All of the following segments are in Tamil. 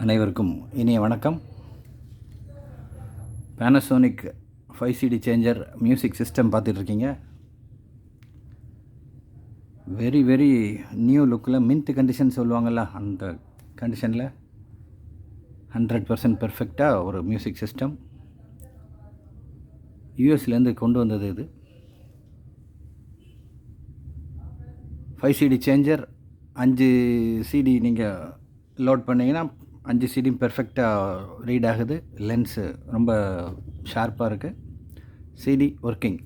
அனைவருக்கும் இனிய வணக்கம். Panasonic 5CD changer music system பார்த்துட்ருக்கீங்க. வெரி வெரி நியூ லுக்கில் மின்ட் கண்டிஷன் சொல்லுவாங்கள்ல, அந்த கண்டிஷனில் 100% பெர்ஃபெக்டாக ஒரு மியூசிக் சிஸ்டம் யூஎஸ்லேருந்து கொண்டு வந்தது. இது 5CD சேஞ்சர் 5 CD நீங்கள் லோட் பண்ணிங்கன்னா 5 CD பெர்ஃபெக்டாக ரீட் ஆகுது. லென்ஸு ரொம்ப ஷார்ப்பாக இருக்குது. CD working.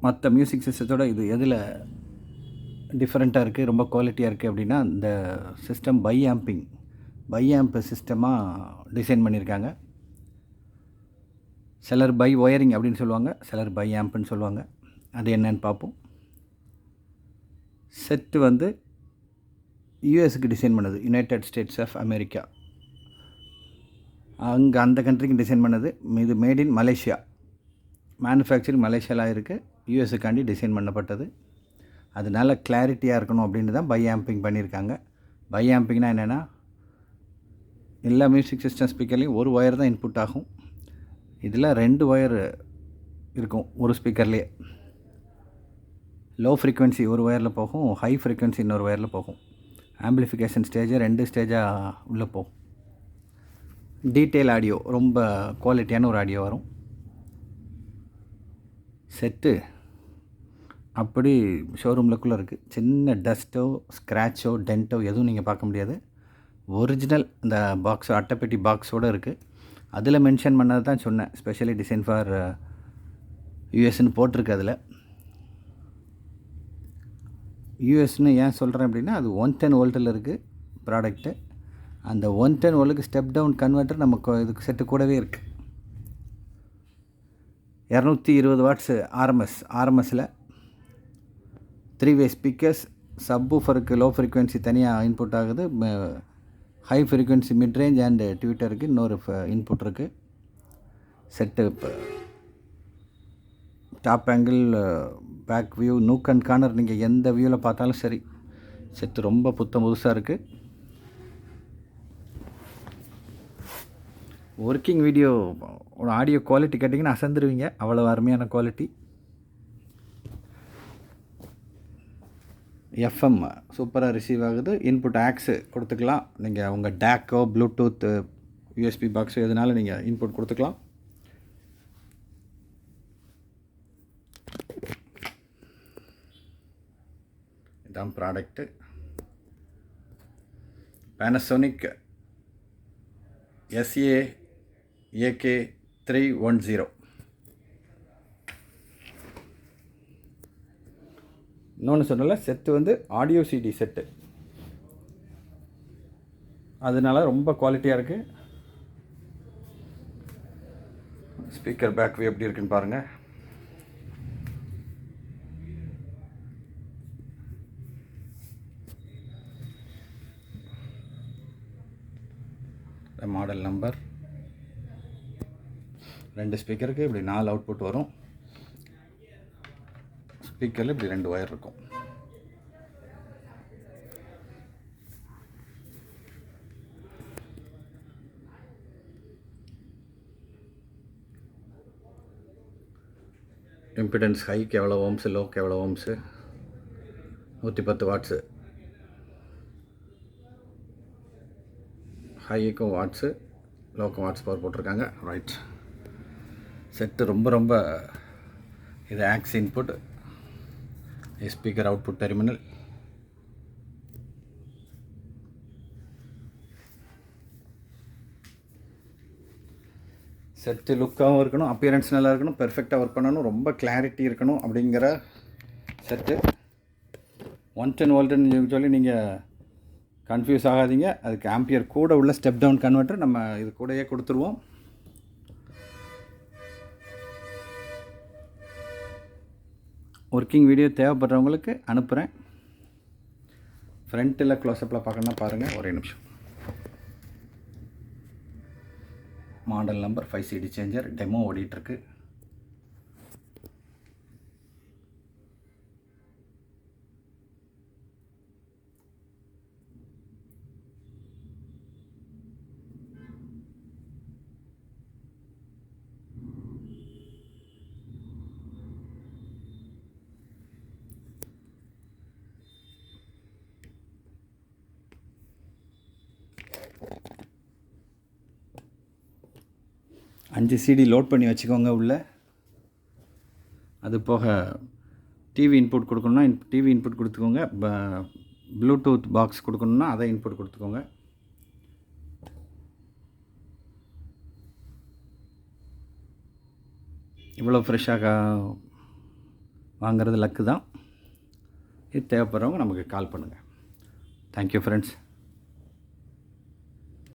மற்ற மியூசிக் சிஸ்டத்தோட இது எதில் டிஃப்ரெண்ட்டாக இருக்குது, ரொம்ப குவாலிட்டியாக இருக்குது அப்படின்னா, இந்த சிஸ்டம் பை ஆம்ப் சிஸ்டமாக டிசைன் பண்ணியிருக்காங்க. சிலர் பை ஒயரிங் அப்படின்னு சொல்லுவாங்க, சிலர் பை ஆம்ப்னு சொல்லுவாங்க. அது என்னன்னு பார்ப்போம். செட்டு வந்து யூஎஸ்க்கு டிசைன் பண்ணது, யுனைடெட் ஸ்டேட்ஸ் ஆஃப் அமெரிக்கா. அங்கே அந்த கண்ட்ரிக்கு டிசைன் பண்ணது. இது மேட் இன் மலேசியா, மேனுஃபேக்சரிங் மலேசியாவில் இருக்குது. யூஎஸ்ஸுக்காண்டி டிசைன் பண்ணப்பட்டது. அதனால கிளாரிட்டியாக இருக்கணும் அப்படின்னு தான் பை ஆம்பிங் பண்ணியிருக்காங்க. பை ஆம்பிங்னா என்னென்னா, எல்லா மியூசிக் சிஸ்டம் ஸ்பீக்கர்லேயும் ஒரு ஒயர் தான் இன்புட் ஆகும். இதில் 2 ஒயர் இருக்கும் ஒரு ஸ்பீக்கர்லேயே. லோ ஃப்ரீக்வன்சி ஒரு ஒயரில் போகும், ஹை ஃப்ரீக்வன்சி இன்னொரு ஒயரில் போகும். ஆம்பிளிஃபிகேஷன் ஸ்டேஜை 2 ஸ்டேஜாக உள்ளே போகும். டீட்டெயில் ஆடியோ, ரொம்ப குவாலிட்டியான ஒரு ஆடியோ வரும். செட்டு அப்படி ஷோரூம் லுக்கில் இருக்குது. சின்ன டஸ்ட்டோ ஸ்க்ராட்சோ டென்ட்டோ எதுவும் நீங்கள் பார்க்க முடியாது. ஒரிஜினல் இந்த பாக்ஸ், அட்டைப்பெட்டி பாக்ஸோடு இருக்குது. அதில் மென்ஷன் பண்ணது தான் சொன்னேன், ஸ்பெஷலி டிசைன் ஃபார் யூஎஸ்ன்னு போட்டிருக்கு. அதில் யூஎஸ்ன்னு ஏன் சொல்கிறேன் அப்படின்னா, அது 110 வோல்ட்டில் இருக்குது ப்ராடக்ட்டு. அந்த 110 வோல்ட்டுக்கு ஸ்டெப் டவுன் கன்வெர்ட்டர் நமக்கு இதுக்கு செட்டு கூடவே இருக்குது. 220 வாட்ஸ் ஆர்எம்எஸில் 3-வே ஸ்பீக்கர்ஸ். சப்வூஃபருக்கு லோ ஃப்ரீக்வன்சி தனியாக இன்புட் ஆகுது. ஹை ஃப்ரீக்வன்சி மிட்ரேஞ்ச் அண்ட் ட்விட்டருக்கு இன்னொரு இன்புட் இருக்குது. Set top angle, back view, nook and corner, நீங்கள் எந்த வியூவில் பார்த்தாலும் சரி, செட்டு ரொம்ப புதுசாக இருக்குது. ஒர்க்கிங் வீடியோ ஆடியோ குவாலிட்டி கேட்டிங்கன்னா அசந்துருவீங்க, அவ்வளோ அருமையான குவாலிட்டி. எஃப்எம் சூப்பராக ரிசீவ் ஆகுது. இன்புட் ஆக்ஸு கொடுத்துக்கலாம். நீங்கள் உங்கள் டேக்கோ ப்ளூடூத் யூஎஸ்பி பாக்ஸோ எதுனாலும் நீங்கள் இன்புட் கொடுத்துக்கலாம். இதான் ப்ராடக்ட்டு. Panasonic SA-AK310. இன்னொன்று சொன்னல, செட்டு வந்து ஆடியோ சிடி செட்டு, அதனால ரொம்ப குவாலிட்டியாக இருக்குது. ஸ்பீக்கர் பேக் வியூ எப்படி இருக்குன்னு பாருங்கள். Model number. 2 ஸ்பீக்கருக்கு இப்படி 4 அவுட்புட் வரும். ஸ்பீக்கரில் இப்படி 2 ஒயர் இருக்கும். இம்பிடன்ஸ் ஹைக்கு எவ்வளோ ஓம்ஸு, லோக்கு எவ்வளோ ஓம்ஸு, 110 வாட்ஸு. ஹைக்கும் வாட்ஸு, லோக்கும் வாட்ஸ் பவர் போட்டிருக்காங்க. ரைட். செட்டு ரொம்ப இது aux input, speaker output terminal. Set லுக்காகவும் இருக்கணும், அப்பியரன்ஸ் நல்லா இருக்கணும், பெர்ஃபெக்டாக ஒர்க் பண்ணணும், ரொம்ப கிளாரிட்டி இருக்கணும் அப்படிங்கிற செட்டு. 110 வோல்ட்டுன்னு சொல்லி நீங்கள் கன்ஃபியூஸ் ஆகாதீங்க. அதுக்கு ஆம்பியர் கூட உள்ள ஸ்டெப் டவுன் கன்வெர்ட்டர் நம்ம இது கூடயே கொடுத்துருவோம். ஒர்க்கிங் வீடியோ தேவைப்படுறவங்களுக்கு அனுப்புகிறேன். ஃப்ரண்ட்டில் க்ளோஸ்அப்பில் பார்க்கணுன்னா பாருங்கள். ஒரே நிமிஷம். Model number 5CD changer demo ஓடிட்டுருக்கு. 5 சிடி லோட் பண்ணி வச்சுக்கோங்க உள்ளே. அது போக டிவி இன்புட் கொடுக்கணுன்னா டிவி இன்புட் கொடுத்துக்கோங்க. ப்ளூடூத் பாக்ஸ் கொடுக்கணுன்னா அதை இன்புட் கொடுத்துக்கோங்க. இவ்வளோ ஃப்ரெஷ்ஷாக வாங்கிறது லக்கு தான். இது தேவைப்படுறவங்க நமக்கு கால் பண்ணுங்கள். Thank you friends.